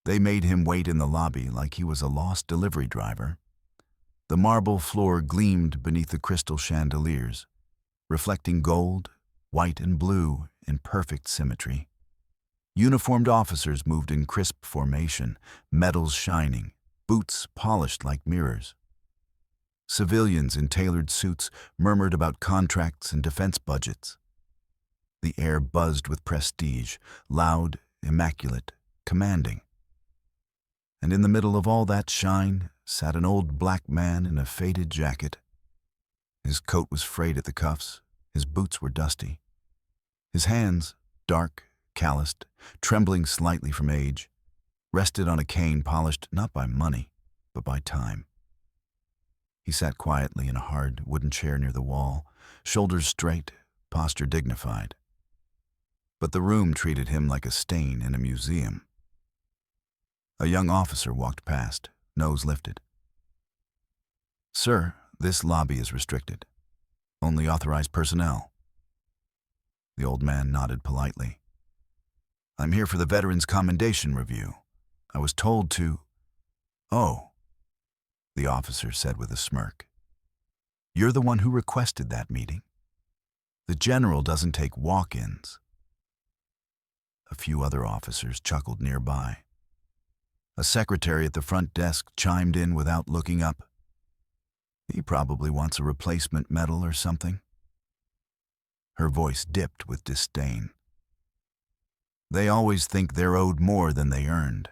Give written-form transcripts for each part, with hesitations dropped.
They made him wait in the lobby like he was a lost delivery driver. The marble floor gleamed beneath the crystal chandeliers, reflecting gold, white, and blue in perfect symmetry. Uniformed officers moved in crisp formation, medals shining, boots polished like mirrors. Civilians in tailored suits murmured about contracts and defense budgets. The air buzzed with prestige, loud, immaculate, commanding. And in the middle of all that shine sat an old black man in a faded jacket. His coat was frayed at the cuffs, his boots were dusty. His hands, dark, calloused, trembling slightly from age, rested on a cane polished not by money, but by time. He sat quietly in a hard wooden chair near the wall, shoulders straight, posture dignified. But the room treated him like a stain in a museum. A young officer walked past, nose lifted. "Sir, this lobby is restricted. Only authorized personnel." The old man nodded politely. "I'm here for the Veterans Commendation Review. I was told to—" "Oh," the officer said with a smirk. "You're the one who requested that meeting. The general doesn't take walk-ins." A few other officers chuckled nearby. A secretary at the front desk chimed in without looking up. "He probably wants a replacement medal or something." Her voice dipped with disdain. "They always think they're owed more than they earned."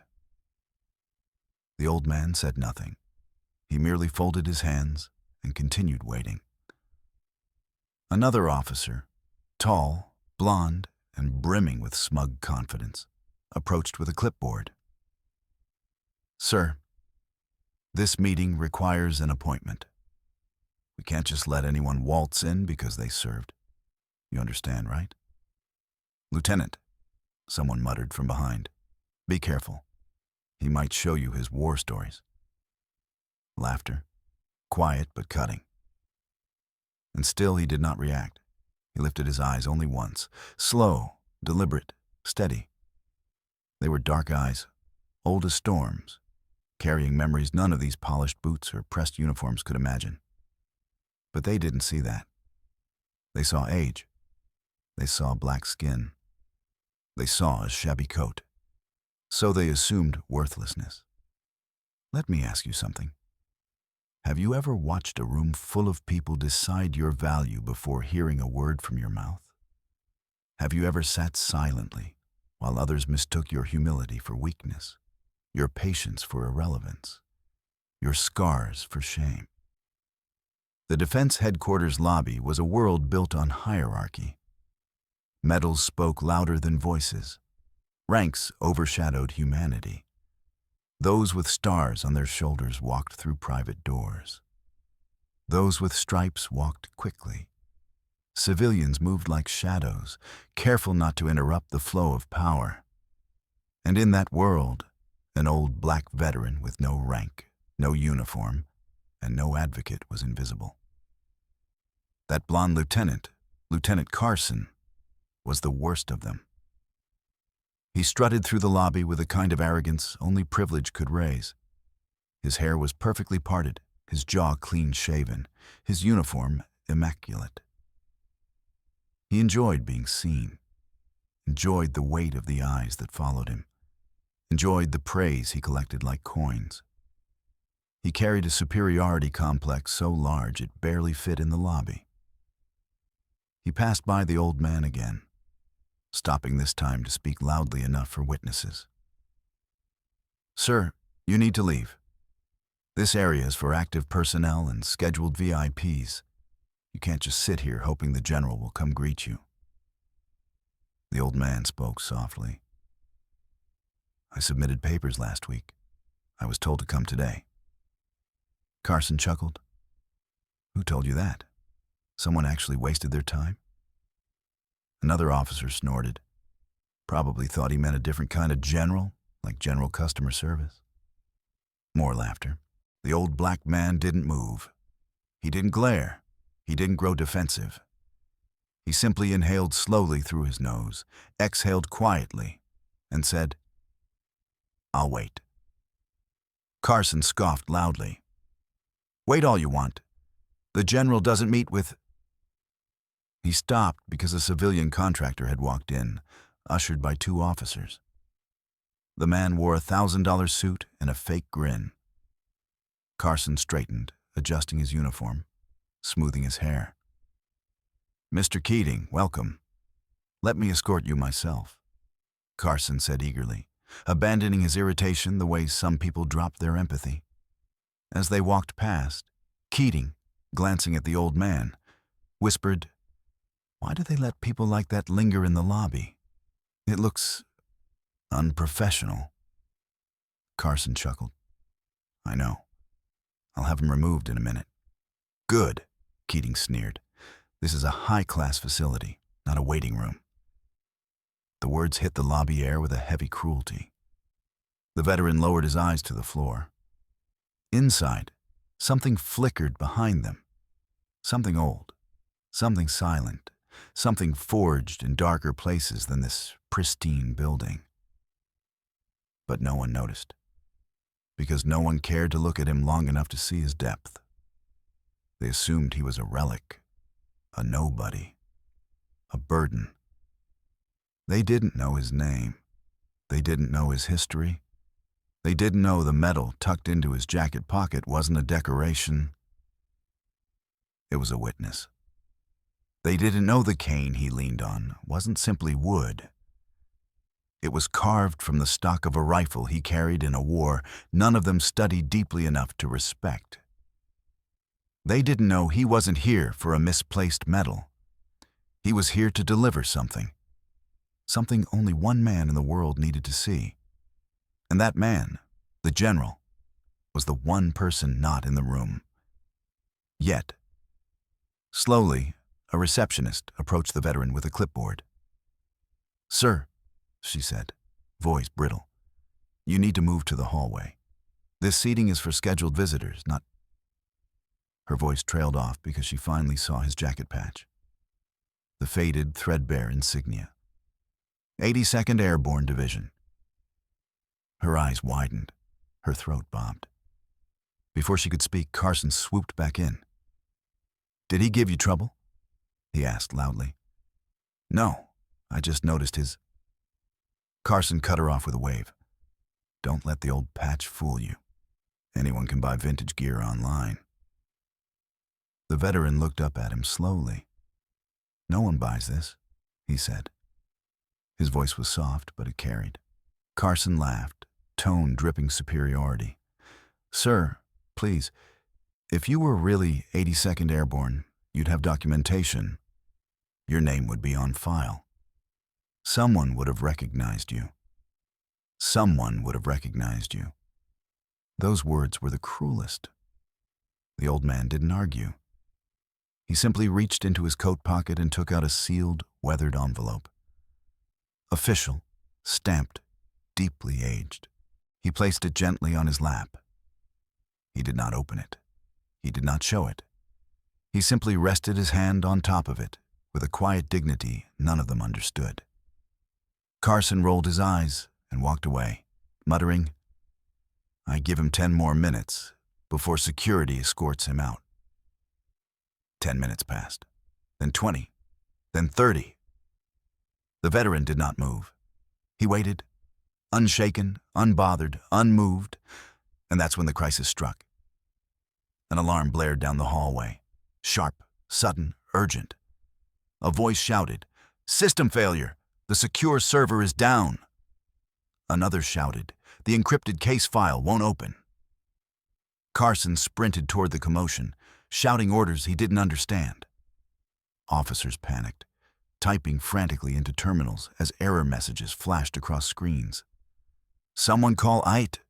The old man said nothing. He merely folded his hands and continued waiting. Another officer, tall, blond, and brimming with smug confidence, approached with a clipboard. "Sir, this meeting requires an appointment. We can't just let anyone waltz in because they served. You understand, right?" "Lieutenant," someone muttered from behind, "be careful. He might show you his war stories." Laughter, quiet but cutting. And still he did not react. He lifted his eyes only once, slow, deliberate, steady. They were dark eyes, old as storms, carrying memories none of these polished boots or pressed uniforms could imagine. But they didn't see that. They saw age. They saw black skin. They saw a shabby coat. So they assumed worthlessness. Let me ask you something. Have you ever watched a room full of people decide your value before hearing a word from your mouth? Have you ever sat silently while others mistook your humility for weakness, your patience for irrelevance, your scars for shame? The Defense Headquarters lobby was a world built on hierarchy. Medals spoke louder than voices. Ranks overshadowed humanity. Those with stars on their shoulders walked through private doors. Those with stripes walked quickly. Civilians moved like shadows, careful not to interrupt the flow of power. And in that world, an old black veteran with no rank, no uniform, and no advocate was invisible. That blond lieutenant, Lieutenant Carson, was the worst of them. He strutted through the lobby with a kind of arrogance only privilege could raise. His hair was perfectly parted, his jaw clean-shaven, his uniform immaculate. He enjoyed being seen, enjoyed the weight of the eyes that followed him, enjoyed the praise he collected like coins. He carried a superiority complex so large it barely fit in the lobby. He passed by the old man again, stopping this time to speak loudly enough for witnesses. "Sir, you need to leave. This area is for active personnel and scheduled VIPs. You can't just sit here hoping the general will come greet you." The old man spoke softly. "I submitted papers last week. I was told to come today." Carson chuckled. "Who told you that? Someone actually wasted their time?" Another officer snorted. Probably thought he meant a different kind of general, like general customer service. More laughter. The old black man didn't move. He didn't glare. He didn't grow defensive. He simply inhaled slowly through his nose, exhaled quietly, and said, I'll wait. Carson scoffed loudly. Wait all you want. The general doesn't meet with... He stopped because a civilian contractor had walked in, ushered by 2 officers. The man wore a $1,000 suit and a fake grin. Carson straightened, adjusting his uniform, smoothing his hair. Mr. Keating, welcome. Let me escort you myself, Carson said eagerly, abandoning his irritation the way some people drop their empathy. As they walked past, Keating, glancing at the old man, whispered, "Why do they let people like that linger in the lobby? It looks unprofessional." Carson chuckled. "I know. I'll have him removed in a minute." "Good," Keating sneered. "This is a high-class facility, not a waiting room." The words hit the lobby air with a heavy cruelty. The veteran lowered his eyes to the floor. Inside, something flickered behind them. Something old, something silent, something forged in darker places than this pristine building. But no one noticed, because no one cared to look at him long enough to see his depth. They assumed he was a relic, a nobody, a burden. They didn't know his name. They didn't know his history. They didn't know the medal tucked into his jacket pocket wasn't a decoration. It was a witness. They didn't know the cane he leaned on wasn't simply wood. It was carved from the stock of a rifle he carried in a war none of them studied deeply enough to respect. They didn't know he wasn't here for a misplaced medal. He was here to deliver something. Something only one man in the world needed to see. And that man, the general, was the one person not in the room. Yet. Slowly, a receptionist approached the veteran with a clipboard. "Sir," she said, voice brittle, "you need to move to the hallway. This seating is for scheduled visitors, not..." Her voice trailed off because she finally saw his jacket patch. The faded, threadbare insignia. 82nd Airborne Division. Her eyes widened. Her throat bobbed. Before she could speak, Carson swooped back in. "Did he give you trouble?" he asked loudly. "No, I just noticed his..." Carson cut her off with a wave. "Don't let the old patch fool you. Anyone can buy vintage gear online." The veteran looked up at him slowly. "No one buys this," he said. His voice was soft, but it carried. Carson laughed, tone dripping superiority. "Sir, please, if you were really 82nd Airborne, you'd have documentation. Your name would be on file. Someone would have recognized you. Someone would have recognized you." Those words were the cruelest. The old man didn't argue. He simply reached into his coat pocket and took out a sealed, weathered envelope. Official, stamped, deeply aged. He placed it gently on his lap. He did not open it. He did not show it. He simply rested his hand on top of it, with a quiet dignity none of them understood. Carson rolled his eyes and walked away, muttering, "I give him 10 more minutes before security escorts him out." 10 minutes passed, then 20, then 30. The veteran did not move. He waited, unshaken, unbothered, unmoved, and that's when the crisis struck. An alarm blared down the hallway, sharp, sudden, urgent. A voice shouted, "System failure! The secure server is down!" Another shouted, "The encrypted case file won't open." Carson sprinted toward the commotion, shouting orders he didn't understand. Officers panicked, typing frantically into terminals as error messages flashed across screens. "Someone call IT.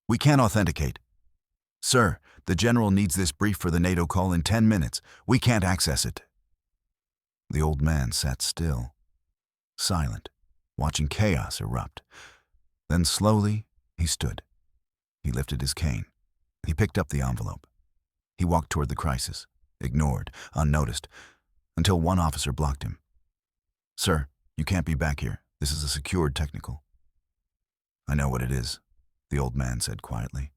We can't authenticate. Sir, the general needs this brief for the NATO call in 10 minutes. We can't access it." The old man sat still, silent, watching chaos erupt. Then slowly, he stood. He lifted his cane. He picked up the envelope. He walked toward the crisis, ignored, unnoticed, until one officer blocked him. "Sir, you can't be back here. This is a secured technical." I know what it is, the old man said quietly.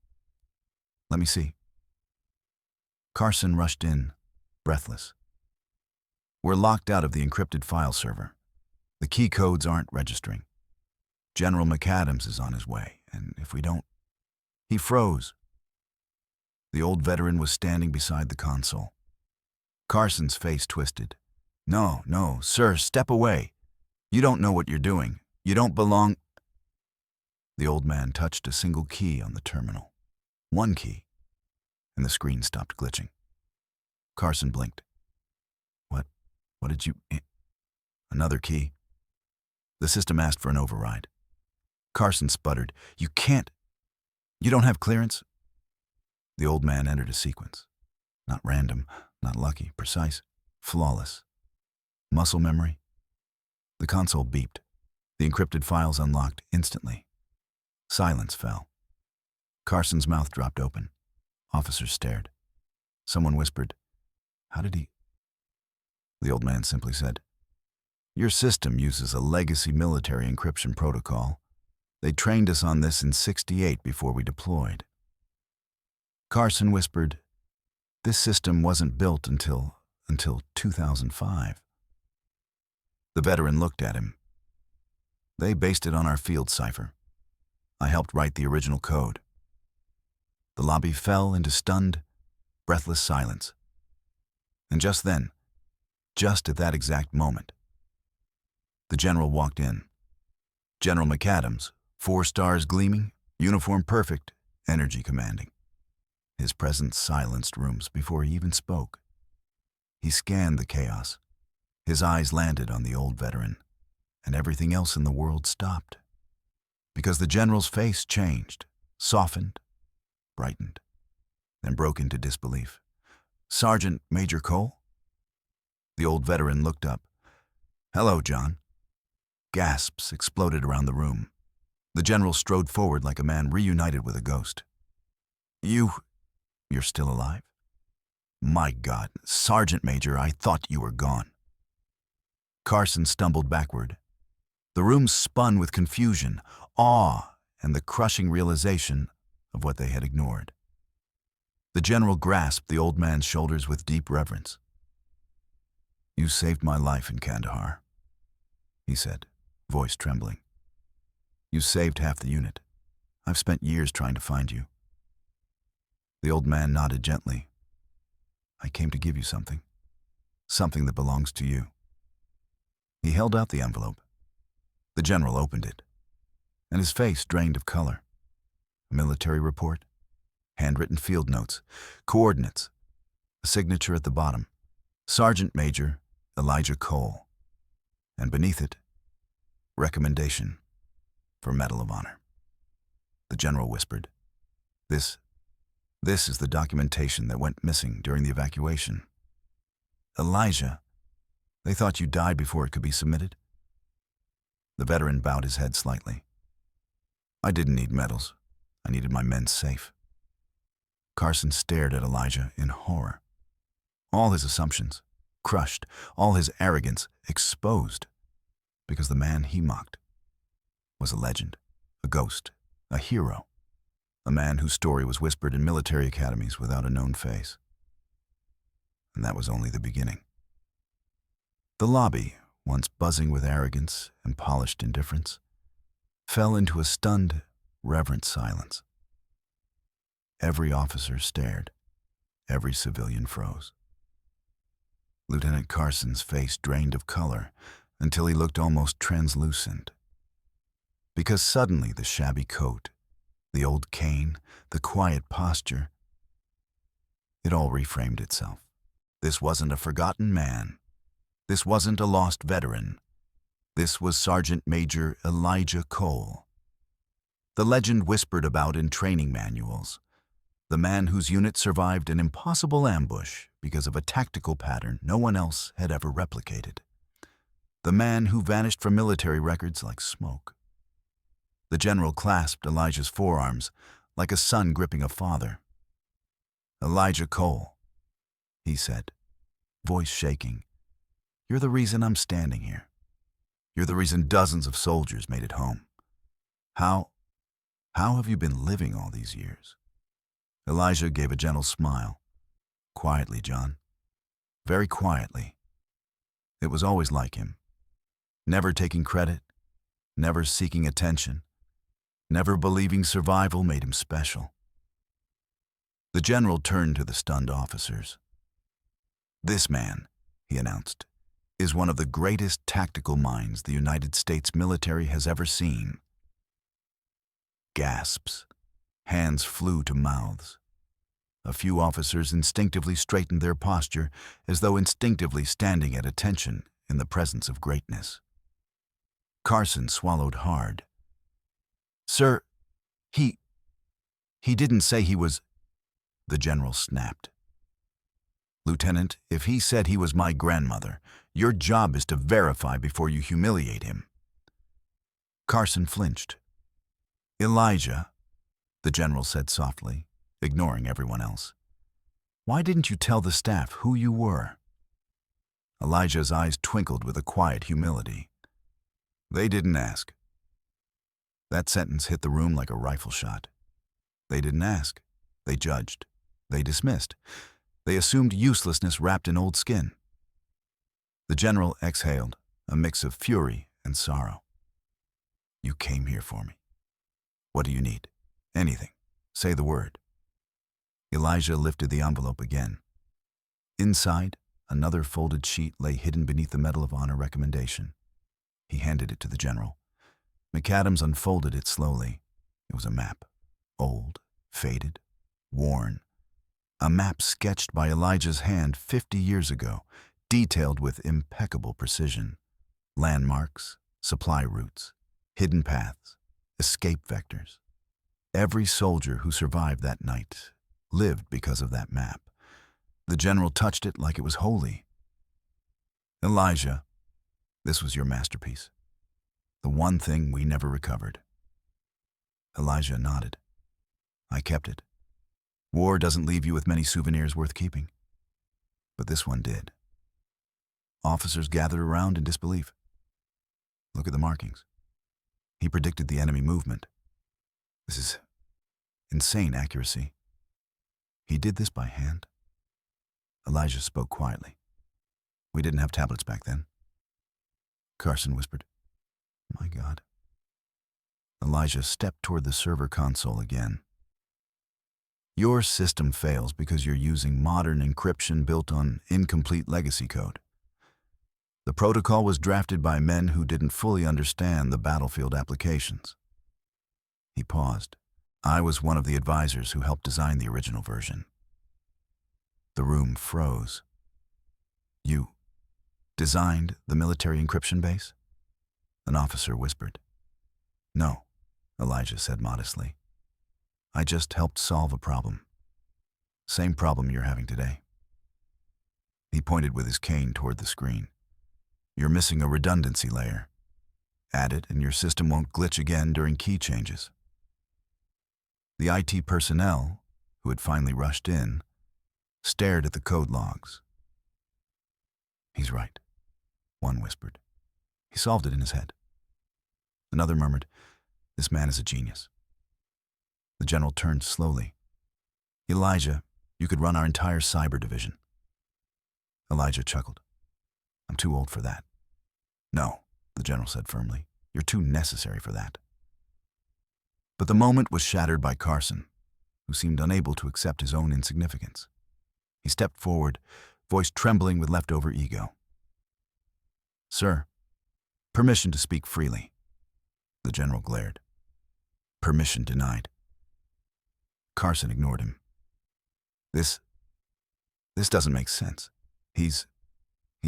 Let me see. Carson rushed in, breathless. We're locked out of the encrypted file server. The key codes aren't registering. General McAdams is on his way, and if we don't... He froze. The old veteran was standing beside the console. Carson's face twisted. No, sir, step away. You don't know what you're doing. You don't belong... The old man touched a single key on the terminal. One key, and the screen stopped glitching. Carson blinked. What did you... Another key. The system asked for an override. Carson sputtered. You can't... You don't have clearance? The old man entered a sequence. Not random, not lucky, precise, flawless. Muscle memory. The console beeped. The encrypted files unlocked instantly. Silence fell. Carson's mouth dropped open. Officers stared. Someone whispered, How did he... The old man simply said, Your system uses a legacy military encryption protocol. They trained us on this in '68 before we deployed. Carson whispered, This system wasn't built until 2005. The veteran looked at him. They based it on our field cipher. I helped write the original code. The lobby fell into stunned, breathless silence. And just then, just at that exact moment, the general walked in. General McAdams, 4 stars gleaming, uniform perfect, energy commanding. His presence silenced rooms before he even spoke. He scanned the chaos. His eyes landed on the old veteran, and everything else in the world stopped. Because the general's face changed, softened, brightened, then broke into disbelief. Sergeant Major Cole? The old veteran looked up. Hello, John. Gasps exploded around the room. The general strode forward like a man reunited with a ghost. You're still alive? My God, Sergeant Major, I thought you were gone. Carson stumbled backward. The room spun with confusion, awe, and the crushing realization of what they had ignored. The general grasped the old man's shoulders with deep reverence. You saved my life in Kandahar, he said, voice trembling. You saved half the unit. I've spent years trying to find you. The old man nodded gently. I came to give you something that belongs to you. He held out the envelope. The general opened it, and his face drained of color. A military report, handwritten field notes, coordinates, a signature at the bottom, Sergeant Major Elijah Cole, and beneath it, recommendation for Medal of Honor. The general whispered, This is the documentation that went missing during the evacuation. Elijah, they thought you died before it could be submitted? The veteran bowed his head slightly. I didn't need medals. I needed my men safe. Carson stared at Elijah in horror. All his assumptions, crushed, all his arrogance, exposed, because the man he mocked was a legend, a ghost, a hero, a man whose story was whispered in military academies without a known face. And that was only the beginning. The lobby, once buzzing with arrogance and polished indifference, fell into a stunned, reverent silence. Every officer stared. Every civilian froze. Lieutenant Carson's face drained of color until he looked almost translucent. Because suddenly the shabby coat, the old cane, the quiet posture, it all reframed itself. This wasn't a forgotten man. This wasn't a lost veteran. This was Sergeant Major Elijah Cole. The legend whispered about in training manuals. The man whose unit survived an impossible ambush because of a tactical pattern no one else had ever replicated. The man who vanished from military records like smoke. The general clasped Elijah's forearms like a son gripping a father. Elijah Cole, he said, voice shaking. You're the reason I'm standing here. You're the reason dozens of soldiers made it home. How? How have you been living all these years? Elijah gave a gentle smile. Quietly, John. Very quietly. It was always like him. Never taking credit, never seeking attention, never believing survival made him special. The general turned to the stunned officers. "This man," he announced, "is one of the greatest tactical minds the United States military has ever seen." Gasps. Hands flew to mouths. A few officers instinctively straightened their posture as though instinctively standing at attention in the presence of greatness. Carson swallowed hard. "Sir, he didn't say he was—" The general snapped. "Lieutenant, if he said he was my grandmother, your job is to verify before you humiliate him." Carson flinched. "Elijah," the general said softly, ignoring everyone else, "why didn't you tell the staff who you were?" Elijah's eyes twinkled with a quiet humility. "They didn't ask." That sentence hit the room like a rifle shot. They didn't ask. They judged. They dismissed. They assumed uselessness wrapped in old skin. The general exhaled, a mix of fury and sorrow. "You came here for me. What do you need? Anything. Say the word." Elijah lifted the envelope again. Inside, another folded sheet lay hidden beneath the Medal of Honor recommendation. He handed it to the general. McAdams unfolded it slowly. It was a map. Old, faded, worn. A map sketched by Elijah's hand 50 years ago, detailed with impeccable precision. Landmarks, supply routes, hidden paths, escape vectors. Every soldier who survived that night lived because of that map. The general touched it like it was holy. "Elijah, this was your masterpiece. The one thing we never recovered." Elijah nodded. "I kept it. War doesn't leave you with many souvenirs worth keeping. But this one did." Officers gathered around in disbelief. "Look at the markings. He predicted the enemy movement. This is insane accuracy. He did this by hand?" Elijah spoke quietly. "We didn't have tablets back then." Carson whispered, "My God." Elijah stepped toward the server console again. "Your system fails because you're using modern encryption built on incomplete legacy code. The protocol was drafted by men who didn't fully understand the battlefield applications." He paused. "I was one of the advisors who helped design the original version." The room froze. "You designed the military encryption base?" An officer whispered. "No," Elijah said modestly. "I just helped solve a problem. Same problem you're having today." He pointed with his cane toward the screen. "You're missing a redundancy layer. Add it and your system won't glitch again during key changes." The IT personnel, who had finally rushed in, stared at the code logs. "He's right," one whispered. "He solved it in his head." Another murmured, "This man is a genius." The general turned slowly. "Elijah, you could run our entire cyber division." Elijah chuckled. "I'm too old for that." "No," the general said firmly. "You're too necessary for that." But the moment was shattered by Carson, who seemed unable to accept his own insignificance. He stepped forward, voice trembling with leftover ego. "Sir, permission to speak freely." The general glared. "Permission denied." Carson ignored him. This doesn't make sense. He's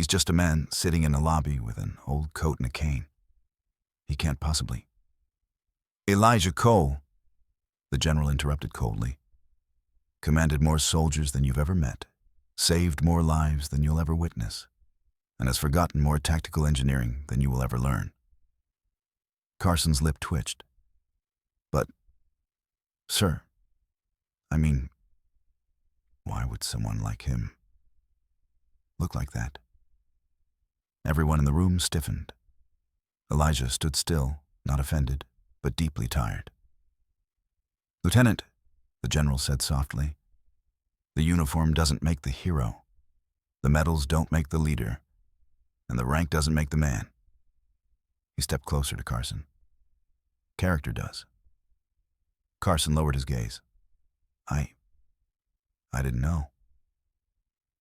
just a man sitting in a lobby with an old coat and a cane. He can't possibly." "Elijah Cole," the general interrupted coldly, "commanded more soldiers than you've ever met, saved more lives than you'll ever witness, and has forgotten more tactical engineering than you will ever learn." Carson's lip twitched. "But, sir, I mean, why would someone like him look like that?" Everyone in the room stiffened. Elijah stood still, not offended, but deeply tired. Lieutenant, the general said softly, the uniform doesn't make the hero. The medals don't make the leader. And the rank doesn't make the man. He stepped closer to Carson. Character does. Carson lowered his gaze. I didn't know.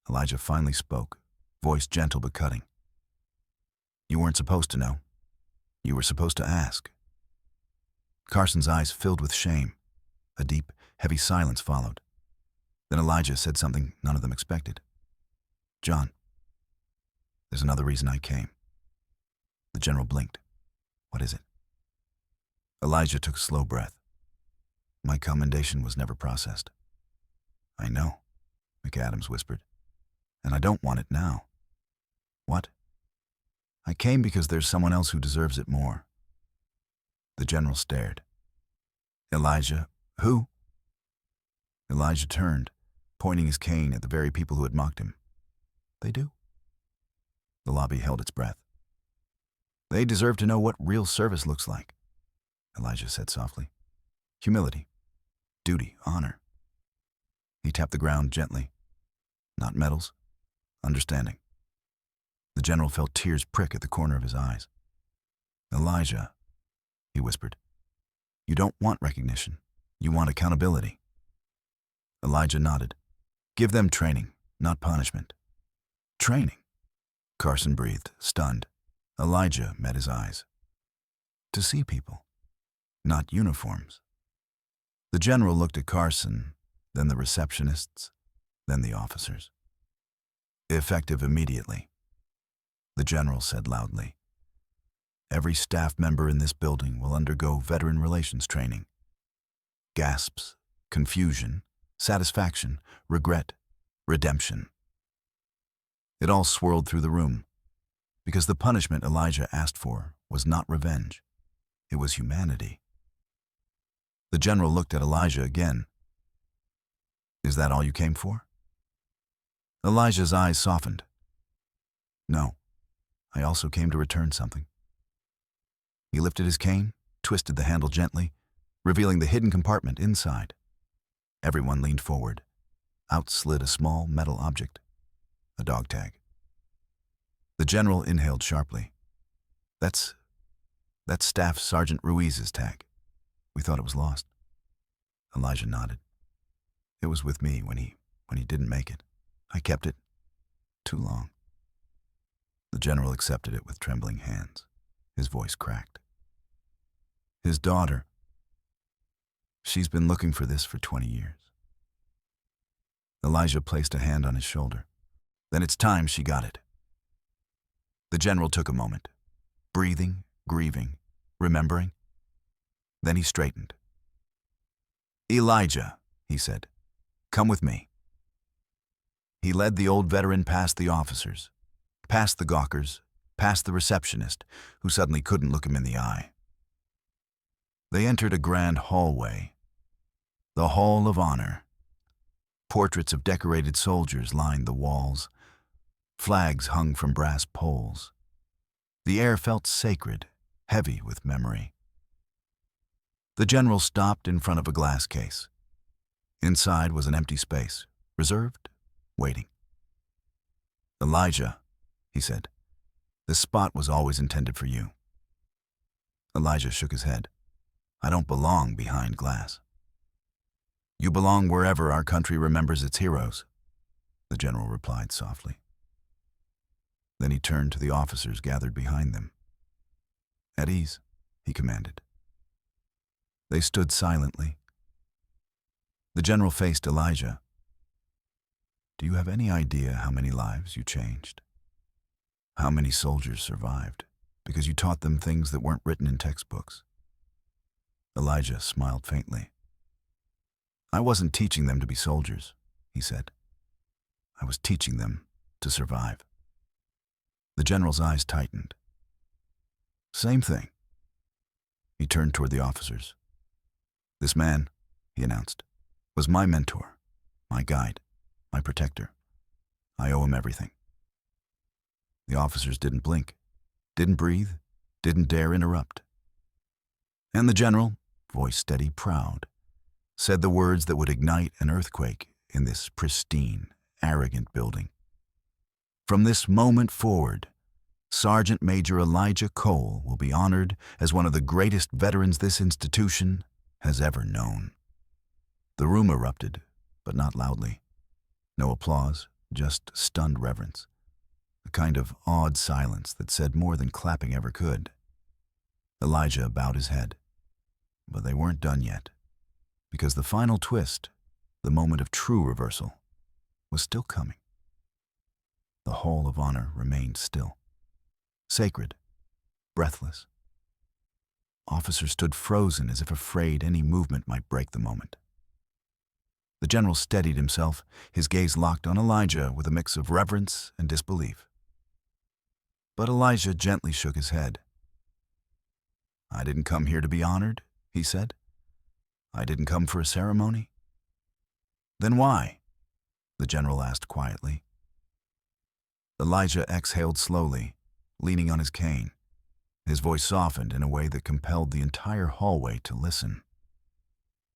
Elijah finally spoke, voice gentle but cutting. You weren't supposed to know. You were supposed to ask. Carson's eyes filled with shame. A deep, heavy silence followed. Then Elijah said something none of them expected. John, there's another reason I came. The general blinked. What is it? Elijah took a slow breath. My commendation was never processed. I know, McAdams whispered. And I don't want it now. What? I came because there's someone else who deserves it more. The general stared. Elijah, who? Elijah turned, pointing his cane at the very people who had mocked him. They do. The lobby held its breath. They deserve to know what real service looks like, Elijah said softly. Humility, duty, honor. He tapped the ground gently. Not medals, understanding. The general felt tears prick at the corner of his eyes. Elijah, he whispered, you don't want recognition. You want accountability. Elijah nodded. Give them training, not punishment. Training? Carson breathed, stunned. Elijah met his eyes. To see people, not uniforms. The general looked at Carson, then the receptionists, then the officers. Effective immediately. The general said loudly. Every staff member in this building will undergo veteran relations training. Gasps, confusion, satisfaction, regret, redemption. It all swirled through the room, because the punishment Elijah asked for was not revenge. It was humanity. The general looked at Elijah again. Is that all you came for? Elijah's eyes softened. No, I also came to return something. He lifted his cane, twisted the handle gently, revealing the hidden compartment inside. Everyone leaned forward. Out slid a small metal object, a dog tag. The general inhaled sharply. That's Staff Sergeant Ruiz's tag. We thought it was lost. Elijah nodded. It was with me when he didn't make it. I kept it too long. The general accepted it with trembling hands. His voice cracked. His daughter, she's been looking for this for 20 years. Elijah placed a hand on his shoulder. Then it's time she got it. The general took a moment, breathing, grieving, remembering. Then he straightened. Elijah, he said, come with me. He led the old veteran past the officers, past the gawkers, past the receptionist, who suddenly couldn't look him in the eye. They entered a grand hallway, the Hall of Honor. Portraits of decorated soldiers lined the walls. Flags hung from brass poles. The air felt sacred, heavy with memory. The general stopped in front of a glass case. Inside was an empty space, reserved, waiting. Elijah, he said, this spot was always intended for you. Elijah shook his head. I don't belong behind glass. You belong wherever our country remembers its heroes, the general replied softly. Then he turned to the officers gathered behind them. At ease, he commanded. They stood silently. The general faced Elijah. Do you have any idea how many lives you changed? How many soldiers survived because you taught them things that weren't written in textbooks? Elijah smiled faintly. I wasn't teaching them to be soldiers, he said. I was teaching them to survive. The general's eyes tightened. Same thing. He turned toward the officers. This man, he announced, was my mentor, my guide, my protector. I owe him everything. The officers didn't blink, didn't breathe, didn't dare interrupt. And the general, voice steady, proud, said the words that would ignite an earthquake in this pristine, arrogant building. From this moment forward, Sergeant Major Elijah Cole will be honored as one of the greatest veterans this institution has ever known. The room erupted, but not loudly. No applause, just stunned reverence. A kind of awed silence that said more than clapping ever could. Elijah bowed his head. But they weren't done yet, because the final twist, the moment of true reversal, was still coming. The Hall of Honor remained still. Sacred, breathless. Officers stood frozen as if afraid any movement might break the moment. The general steadied himself, his gaze locked on Elijah with a mix of reverence and disbelief. But Elijah gently shook his head. "I didn't come here to be honored," he said. "I didn't come for a ceremony." "Then why?" the general asked quietly. Elijah exhaled slowly, leaning on his cane. His voice softened in a way that compelled the entire hallway to listen.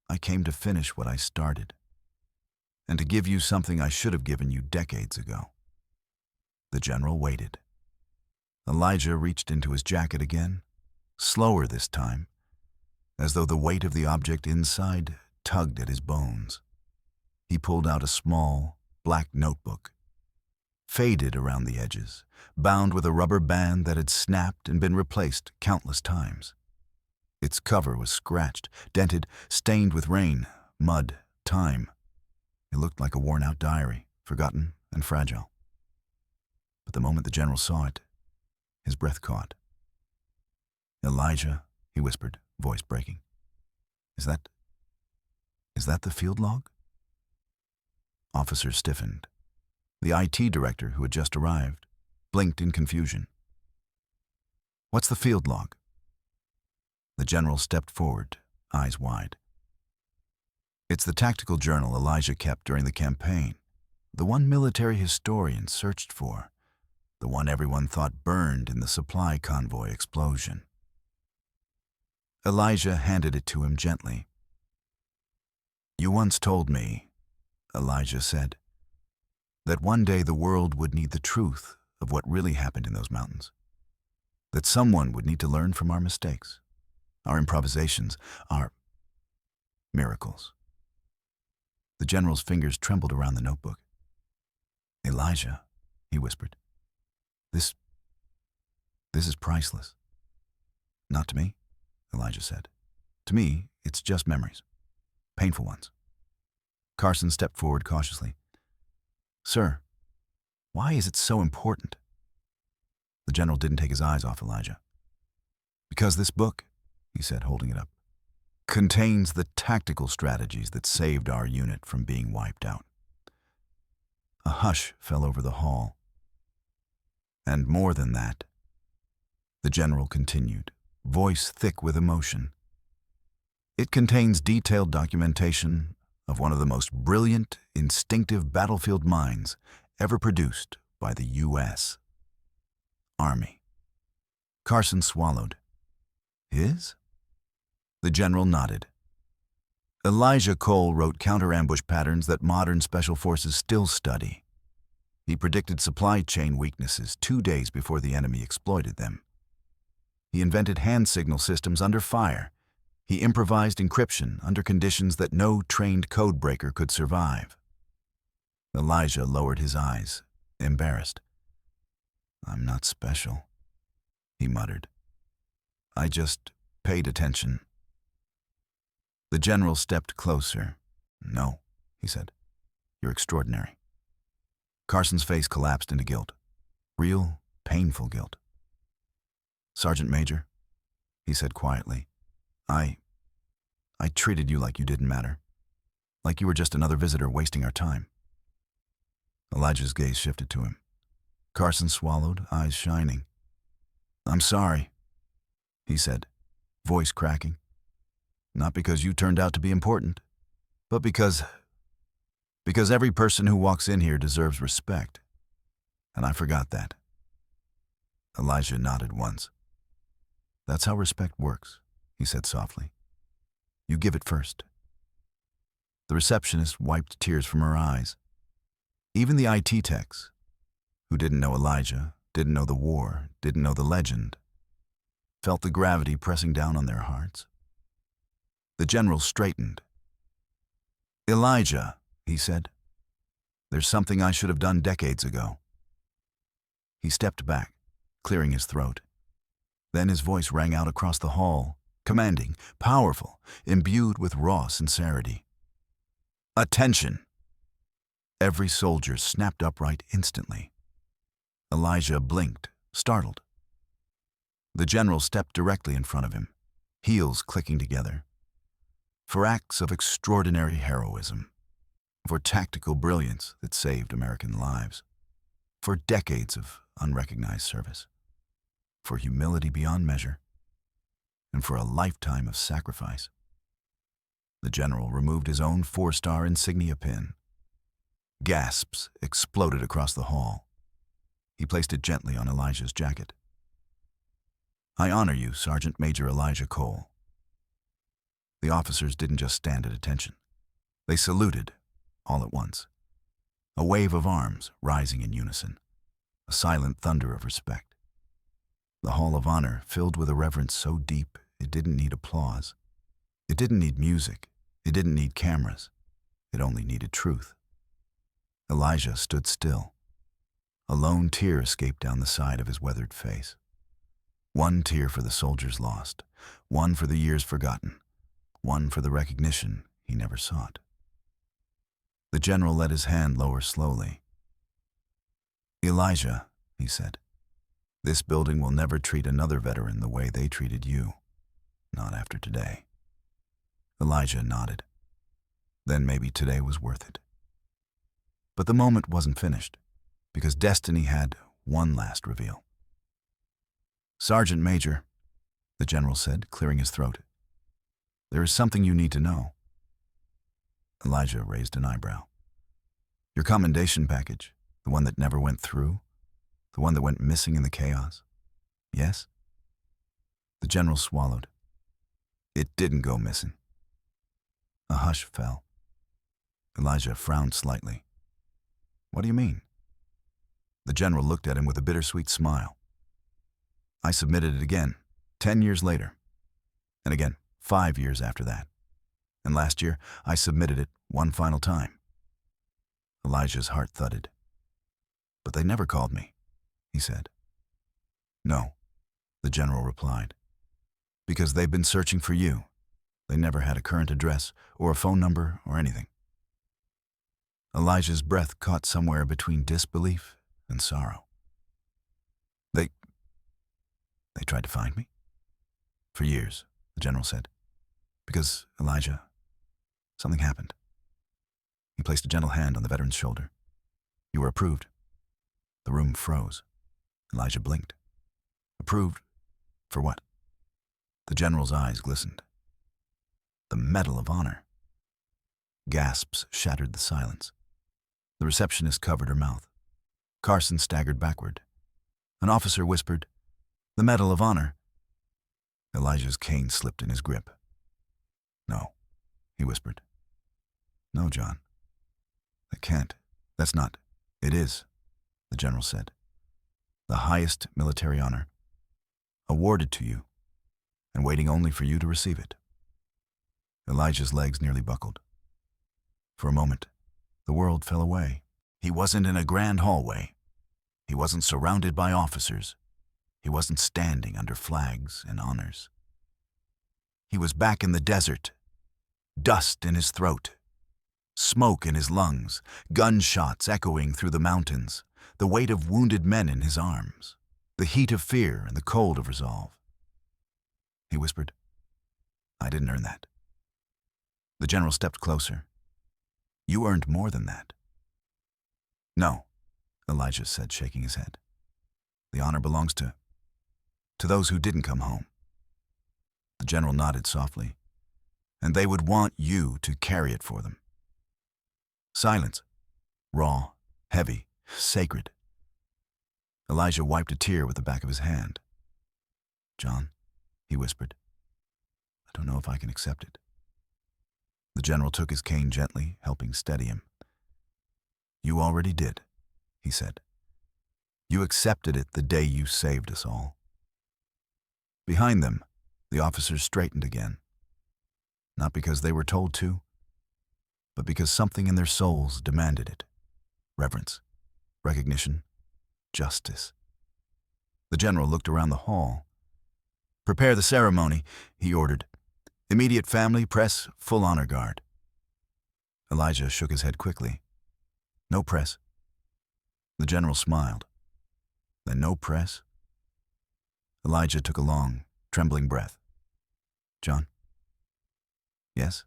"I came to finish what I started, and to give you something I should have given you decades ago." The general waited. Elijah reached into his jacket again, slower this time, as though the weight of the object inside tugged at his bones. He pulled out a small, black notebook, faded around the edges, bound with a rubber band that had snapped and been replaced countless times. Its cover was scratched, dented, stained with rain, mud, time. It looked like a worn-out diary, forgotten and fragile. But the moment the general saw it, his breath caught. "Elijah," he whispered, voice breaking. Is that the field log?" Officers stiffened. The IT director, who had just arrived, blinked in confusion. "What's the field log?" The general stepped forward, eyes wide. "It's the tactical journal Elijah kept during the campaign, the one military historians searched for, the one everyone thought burned in the supply convoy explosion." Elijah handed it to him gently. "You once told me," Elijah said, "that one day the world would need the truth of what really happened in those mountains. That someone would need to learn from our mistakes, our improvisations, our miracles." The general's fingers trembled around the notebook. "Elijah," he whispered, This is priceless." "Not to me," Elijah said. "To me, it's just memories. Painful ones." Carson stepped forward cautiously. "Sir, why is it so important?" The general didn't take his eyes off Elijah. "Because this book," he said, holding it up, "contains the tactical strategies that saved our unit from being wiped out." A hush fell over the hall. "And more than that," the general continued, voice thick with emotion, "it contains detailed documentation of one of the most brilliant, instinctive battlefield minds ever produced by the U.S. Army." Carson swallowed. "His?" The general nodded. "Elijah Cole wrote counter-ambush patterns that modern special forces still study. He predicted supply chain weaknesses 2 days before the enemy exploited them. He invented hand signal systems under fire. He improvised encryption under conditions that no trained code breaker could survive." Elijah lowered his eyes, embarrassed. "I'm not special," he muttered. "I just paid attention." The general stepped closer. "No," he said. "You're extraordinary." Carson's face collapsed into guilt. Real, painful guilt. "Sergeant Major," he said quietly, I treated you like you didn't matter. Like you were just another visitor wasting our time." Elijah's gaze shifted to him. Carson swallowed, eyes shining. "I'm sorry," he said, voice cracking. "Not because you turned out to be important, but because every person who walks in here deserves respect. And I forgot that." Elijah nodded once. "That's how respect works," he said softly. "You give it first. The receptionist wiped tears from her eyes. Even the IT techs, who didn't know Elijah, didn't know the war, didn't know the legend, felt the gravity pressing down on their hearts. The general straightened. "Elijah," he said, "there's something I should have done decades ago." He stepped back, clearing his throat. Then his voice rang out across the hall, commanding, powerful, imbued with raw sincerity. "Attention!" Every soldier snapped upright instantly. Elijah blinked, startled. The general stepped directly in front of him, heels clicking together. For acts of extraordinary heroism, for tactical brilliance that saved American lives, for decades of unrecognized service, for humility beyond measure, and for a lifetime of sacrifice. The general removed his own 4-star insignia pin. Gasps exploded across the hall. He placed it gently on Elijah's jacket. "I honor you, Sergeant Major Elijah Cole." The officers didn't just stand at attention. They saluted, all at once. A wave of arms rising in unison. A silent thunder of respect. The Hall of Honor filled with a reverence so deep it didn't need applause. It didn't need music. It didn't need cameras. It only needed truth. Elijah stood still. A lone tear escaped down the side of his weathered face. One tear for the soldiers lost, one for the years forgotten, one for the recognition he never sought. The general let his hand lower slowly. "Elijah," he said, "this building will never treat another veteran the way they treated you. Not after today." Elijah nodded. Then maybe today was worth it. But the moment wasn't finished, because destiny had one last reveal. "Sergeant Major," the general said, clearing his throat, "there is something you need to know." Elijah raised an eyebrow. "Your commendation package, the one that never went through, the one that went missing in the chaos. Yes?" The general swallowed. "It didn't go missing." A hush fell. Elijah frowned slightly. "What do you mean?" The general looked at him with a bittersweet smile. "I submitted it again, 10 years later. And again, 5 years after that. And last year, I submitted it one final time." Elijah's heart thudded. "But they never called me," he said. "No," the general replied. "Because they've been searching for you. They never had a current address or a phone number or anything." Elijah's breath caught somewhere between disbelief and sorrow. They tried to find me?" "For years," the general said. "Because, Elijah, something happened." He placed a gentle hand on the veteran's shoulder. "You were approved." The room froze. Elijah blinked. "Approved? For what?" The general's eyes glistened. "The Medal of Honor." Gasps shattered the silence. The receptionist covered her mouth. Carson staggered backward. An officer whispered, "The Medal of Honor." Elijah's cane slipped in his grip. "No," he whispered. "No, John. I can't. That's not." "It is," the general said. "The highest military honor, awarded to you, and waiting only for you to receive it." Elijah's legs nearly buckled. For a moment, the world fell away. He wasn't in a grand hallway. He wasn't surrounded by officers. He wasn't standing under flags and honors. He was back in the desert, dust in his throat, smoke in his lungs, gunshots echoing through the mountains, the weight of wounded men in his arms, the heat of fear and the cold of resolve. He whispered, "I didn't earn that." The general stepped closer. "You earned more than that." "No," Elijah said, shaking his head. "The honor belongs to those who didn't come home." The general nodded softly. "And they would want you to carry it for them." Silence. Raw, heavy, sacred. Elijah wiped a tear with the back of his hand. "John," he whispered, "I don't know if I can accept it." The general took his cane gently, helping steady him. "You already did," he said. "You accepted it the day you saved us all." Behind them, the officers straightened again. Not because they were told to, but because something in their souls demanded it. Reverence, recognition, justice. The general looked around the hall. "Prepare the ceremony," he ordered. "Immediate family, press, full honor guard." Elijah shook his head quickly. "No press." The general smiled. "Then no press?" Elijah took a long, trembling breath. "John?" "Yes?"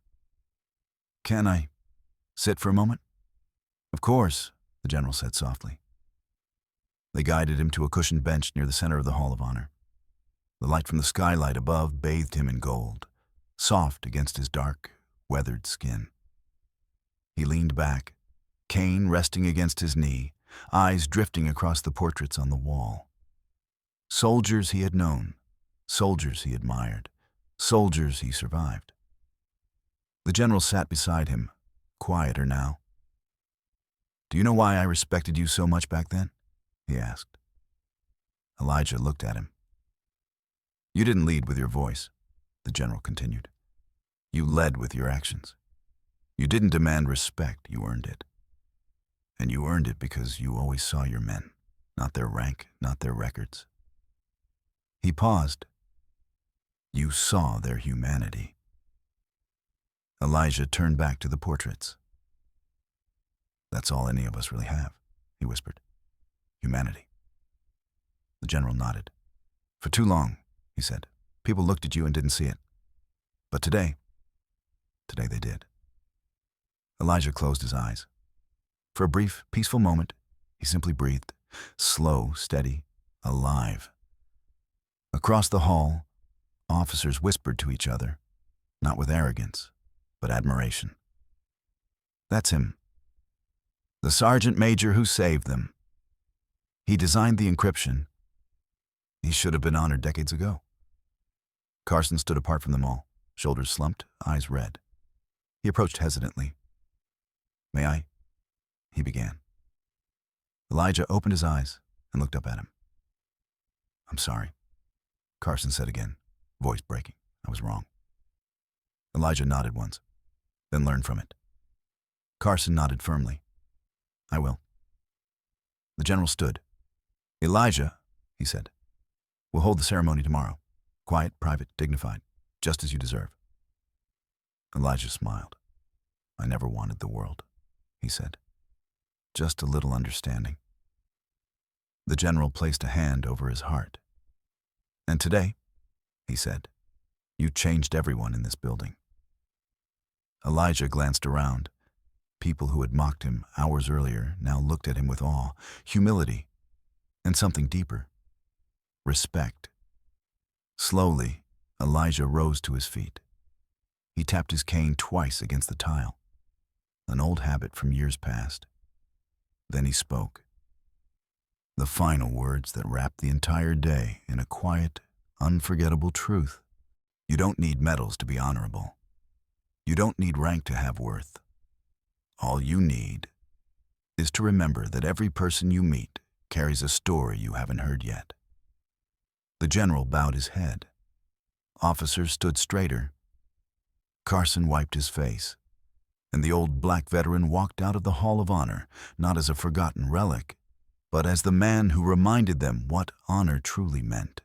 "Can I sit for a moment?" "Of course," the general said softly. They guided him to a cushioned bench near the center of the Hall of Honor. The light from the skylight above bathed him in gold, soft against his dark, weathered skin. He leaned back, cane resting against his knee, eyes drifting across the portraits on the wall. Soldiers he had known, soldiers he admired, soldiers he survived. The general sat beside him, quieter now. "Do you know why I respected you so much back then?" he asked. Elijah looked at him. "You didn't lead with your voice," the general continued. "You led with your actions. You didn't demand respect, you earned it. And you earned it because you always saw your men, not their rank, not their records." He paused. "You saw their humanity." Elijah turned back to the portraits. "That's all any of us really have," he whispered. "Humanity." The general nodded. "For too long," he said, "people looked at you and didn't see it. But today they did." Elijah closed his eyes. For a brief, peaceful moment, he simply breathed, slow, steady, alive. Across the hall, officers whispered to each other, not with arrogance, but admiration. "That's him. The sergeant major who saved them. He designed the encryption. He should have been honored decades ago." Carson stood apart from them all, shoulders slumped, eyes red. He approached hesitantly. "May I?" he began. Elijah opened his eyes and looked up at him. "I'm sorry," Carson said again, voice breaking. "I was wrong." Elijah nodded once, then learned from it. Carson nodded firmly. "I will." The general stood. "Elijah," he said, "we'll hold the ceremony tomorrow. Quiet, private, dignified, just as you deserve." Elijah smiled. "I never wanted the world," he said. "Just a little understanding." The general placed a hand over his heart. "And today," he said, "you changed everyone in this building." Elijah glanced around. People who had mocked him hours earlier now looked at him with awe, humility, and something deeper, respect. Slowly, Elijah rose to his feet. He tapped his cane twice against the tile, an old habit from years past. Then he spoke. The final words that wrapped the entire day in a quiet, unforgettable truth. You don't need medals to be honorable. You don't need rank to have worth. All you need is to remember that every person you meet carries a story you haven't heard yet. The general bowed his head. Officers stood straighter. Carson wiped his face, and the old black veteran walked out of the Hall of Honor, not as a forgotten relic, but as the man who reminded them what honor truly meant.